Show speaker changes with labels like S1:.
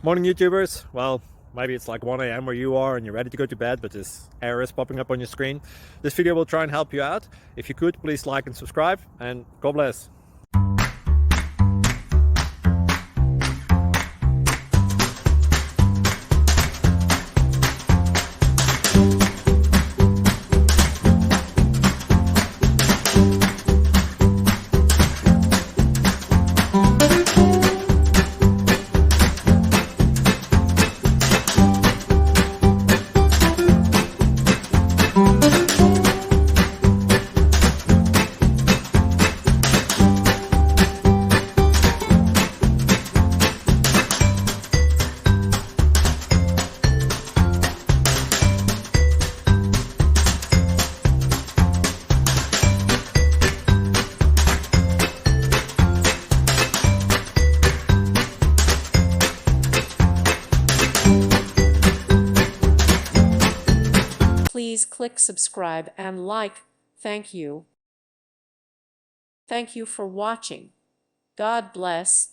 S1: Morning YouTubers. Well, maybe it's like 1 a.m. where you are and you're ready to go to bed, but this error is popping up on your screen. This video will try and help you out. If you could, please like and subscribe, and God bless.
S2: Please click subscribe and like. Thank you. Thank you for watching. God bless.